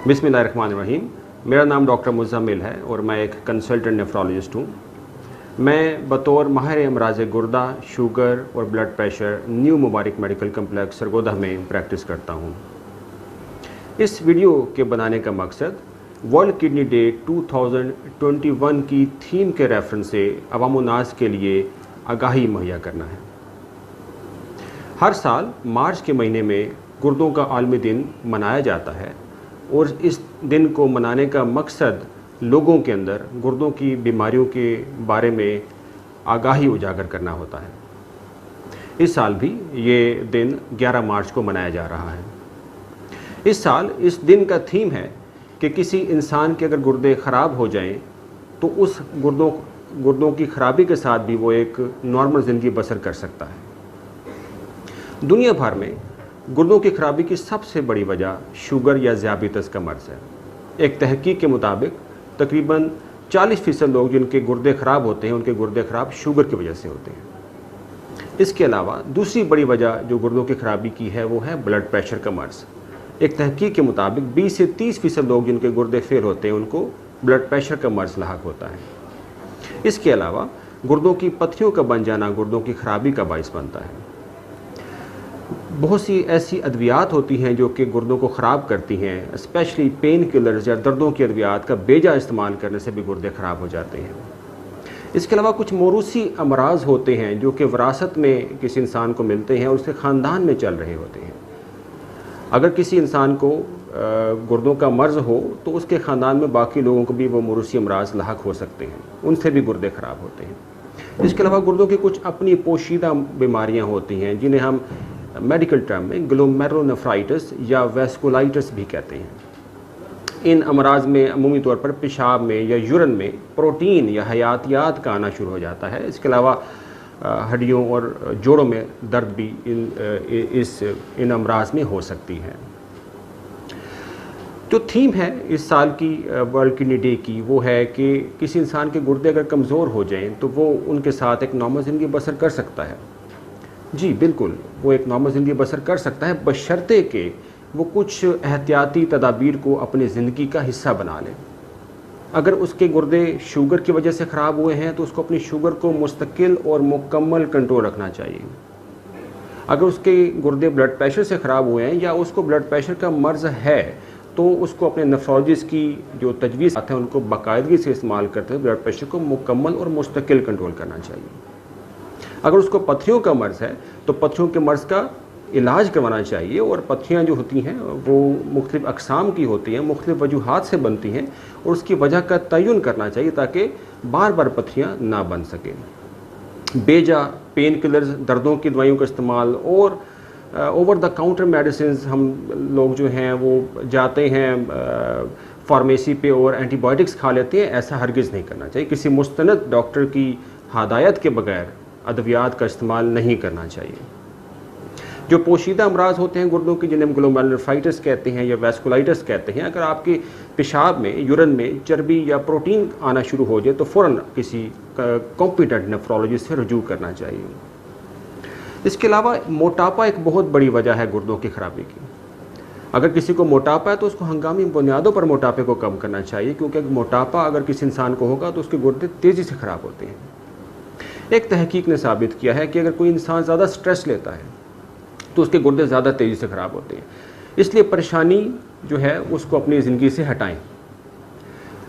बिस्मिल्लाहिर्रहमानिर्रहीम। मेरा नाम डॉक्टर मुज़म्मिल है और मैं एक कंसल्टेंट नेफ्रोलॉजिस्ट हूँ। मैं बतौर माहिर अमराज़ गुर्दा, शुगर और ब्लड प्रेशर न्यू मुबारक मेडिकल कम्प्लेक्स सरगोदा में प्रैक्टिस करता हूँ। इस वीडियो के बनाने का मकसद वर्ल्ड किडनी डे 2021 की थीम के रेफरेंस से अवाम नास के लिए आगाही मुहैया करना है। हर साल मार्च के महीने में गुर्दों का आलमी दिन मनाया जाता है और इस दिन को मनाने का मकसद लोगों के अंदर गुर्दों की बीमारियों के बारे में आगाही उजागर करना होता है। इस साल भी ये दिन 11 मार्च को मनाया जा रहा है। इस साल इस दिन का थीम है कि किसी इंसान के अगर गुर्दे ख़राब हो जाएं तो उस गुर्दों की ख़राबी के साथ भी वो एक नॉर्मल ज़िंदगी बसर कर सकता है। दुनिया भर में गुर्दों की ख़राबी की सबसे बड़ी वजह शुगर या ज़ियाबितस का मर्ज़ है। एक तहकीक के मुताबिक तकरीबन 40% लोग जिनके गुर्दे ख़राब होते हैं उनके गुर्दे ख़राब शुगर की वजह से होते हैं। इसके अलावा दूसरी बड़ी वजह जो गुर्दों की ख़राबी की है वो है ब्लड प्रेशर का मर्ज़। एक तहकीक के मुताबिक 20 से 30% लोग जिनके गुर्दे फेल होते हैं उनको ब्लड प्रेशर का मर्ज़ लाहक होता है। इसके अलावा गुर्दों की पत्तियों का बन जाना गुर्दों की ख़राबी का बाइस बनता है। बहुत सी ऐसी अद्वियात होती हैं जो कि गुर्दों को ख़राब करती हैं, स्पेशली पेन किलर्स या दर्दों की अद्वियात का बेजा इस्तेमाल करने से भी गुर्दे ख़राब हो जाते हैं। इसके अलावा कुछ मौरूसी अमराज होते हैं जो कि विरासत में किसी इंसान को मिलते हैं और उसके ख़ानदान में चल रहे होते हैं। अगर किसी इंसान को गुर्दों का मर्ज़ हो तो उसके ख़ानदान में बाकी लोगों को भी वो मौरूसी अमराज लाहक हो सकते हैं, उनसे भी गुर्दे ख़राब होते हैं। इसके अलावा गुर्दों की कुछ अपनी पोशीदा बीमारियाँ होती हैं जिन्हें हम मेडिकल टर्म में ग्लोमेरुलोनेफ्राइटिस या वैस्कुलाइटिस भी कहते हैं। इन अमराज में अमूमी तौर पर पेशाब में या यूरिन में प्रोटीन या हयातियात का आना शुरू हो जाता है। इसके अलावा हड्डियों और जोड़ों में दर्द भी इन अमराज में हो सकती है। जो थीम है इस साल की वर्ल्ड किडनी डे की वो है कि किसी इंसान के गुर्दे अगर कमज़ोर हो जाएं तो वो उनके साथ एक नॉर्मल ज़िंदगी बसर कर सकता है। जी बिल्कुल, वो एक नॉर्मल ज़िंदगी बसर कर सकता है बशर्ते कि वो कुछ एहतियाती तदाबीर को अपनी ज़िंदगी का हिस्सा बना ले। अगर उसके गुर्दे शुगर की वजह से ख़राब हुए हैं तो उसको अपनी शुगर को मुस्तकिल और मुकम्मल कंट्रोल रखना चाहिए। अगर उसके गुर्दे ब्लड प्रेशर से ख़राब हुए हैं या उसको ब्लड प्रेशर का मर्ज़ है तो उसको अपने नेफ्रोलॉजिस्ट की जो तजवीज़ आते हैं उनको बाकायदगी से इस्तेमाल करते हुए ब्लड प्रेशर को मुकम्मल और मुस्तकिल कंट्रोल करना चाहिए। अगर उसको पत्थरियों का मर्ज़ है तो पत्थरियों के मर्ज़ का इलाज करवाना चाहिए और पत्थरियाँ जो होती हैं वो मुख्तलिफ़ अक़साम की होती हैं, मुख्तलिफ़ वजूहात से बनती हैं और उसकी वजह का तयन करना चाहिए ताकि बार बार पत्थरियाँ ना बन सकें। बेजा पेन किलर्स, दर्दों की दवाइयों का इस्तेमाल और ओवर द काउंटर मेडिसिन्स हम लोग जो हैं वो जाते हैं फार्मेसी पे और एंटीबायोटिक्स खा लेते हैं, ऐसा हरगिज़ नहीं करना चाहिए। किसी मुस्तनद डॉक्टर की हदायत के बगैर अद्वियात का इस्तेमाल नहीं करना चाहिए। जो पोशीदा अमराज होते हैं गुर्दों के जिन्हें ग्लोमेरुलोनेफ्राइटिस कहते हैं या वैस्कुलाइटिस कहते हैं, अगर आपके पेशाब में यूरिन में चर्बी या प्रोटीन आना शुरू हो जाए तो फ़ौरन किसी कॉम्पिटेंट नेफ्रोलॉजिस्ट से रुजू करना चाहिए। इसके अलावा मोटापा एक बहुत बड़ी वजह है गुर्दों की ख़राबी की। अगर किसी को मोटापा है तो उसको हंगामी बुनियादों पर मोटापे को कम करना चाहिए, क्योंकि मोटापा अगर किसी इंसान को होगा तो उसके गुर्दे तेज़ी से ख़राब होते हैं। एक तहकीक ने साबित किया है कि अगर कोई इंसान ज़्यादा स्ट्रेस लेता है तो उसके गुर्दे ज़्यादा तेज़ी से ख़राब होते हैं। इसलिए परेशानी जो है उसको अपनी ज़िंदगी से हटाएं।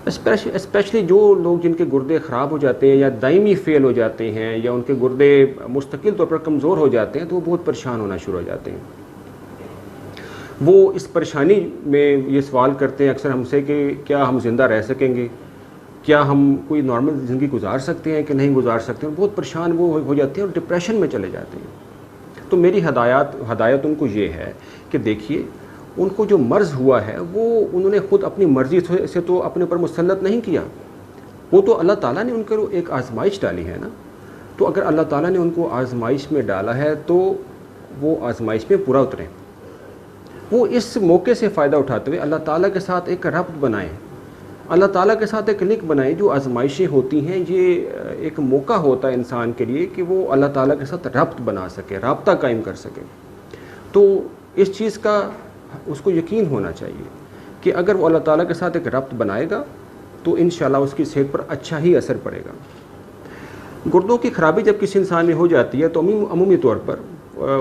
स्पेशली जो लोग जिनके गुर्दे ख़राब हो जाते हैं या दायमी फ़ेल हो जाते हैं या उनके गुर्दे मुस्तकिल तौर पर कमज़ोर हो जाते हैं तो वो बहुत परेशान होना शुरू हो जाते हैं। वो इस परेशानी में ये सवाल करते हैं अक्सर हमसे कि क्या हम ज़िंदा रह सकेंगे, क्या हम कोई नॉर्मल ज़िंदगी गुजार सकते हैं कि नहीं गुजार सकते हैं। बहुत परेशान वो हो जाते हैं और डिप्रेशन में चले जाते हैं। तो मेरी हदायत उनको ये है कि देखिए, उनको जो मर्ज़ हुआ है वो उन्होंने ख़ुद अपनी मर्ज़ी से तो अपने ऊपर मुसल्लत नहीं किया, वो तो अल्लाह ताला ने उनको एक आज़माइश डाली है ना। तो अगर अल्लाह ताला ने उनको आज़माइश में डाला है तो वो आज़माइश में पूरा उतरें। वो इस मौके से फ़ायदा उठाते हुए अल्लाह ताला के साथ एक रब्त बनाएं, अल्लाह ताला के साथ एक लिंक बनाएं। जो आज़माइशें होती हैं ये एक मौका होता है इंसान के लिए कि वो अल्लाह ताला के साथ रब्त बना सके, राब्ता कायम कर सके। तो इस चीज़ का उसको यकीन होना चाहिए کہ اگر وہ اللہ تعالیٰ کے ساتھ ایک ربط بنائے گا تو انشاءاللہ اس کی صحت پر اچھا ہی اثر پڑے گا۔ گردوں کی خرابی جب کسی انسان میں ہو جاتی ہے تو عمومی طور پر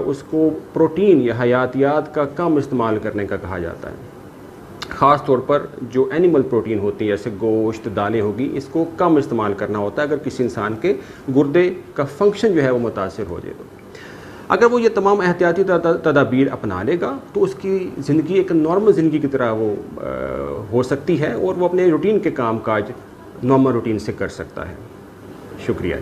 اس کو پروٹین یا حیاتیات کا کم استعمال کرنے کا کہا جاتا ہے، خاص طور پر جو اینیمل پروٹین ہوتی ہے جیسے گوشت، دالیں ہوگی، اس کو کم استعمال کرنا ہوتا ہے اگر کسی انسان کے گردے کا فنکشن جو ہے وہ متاثر ہو جائے تو۔ اگر وہ یہ تمام احتیاطی تدابیر اپنا لے گا تو اس کی زندگی ایک نارمل زندگی کی طرح وہ ہو سکتی ہے اور وہ اپنے روٹین کے کام کاج نارمل روٹین سے کر سکتا ہے۔ شکریہ۔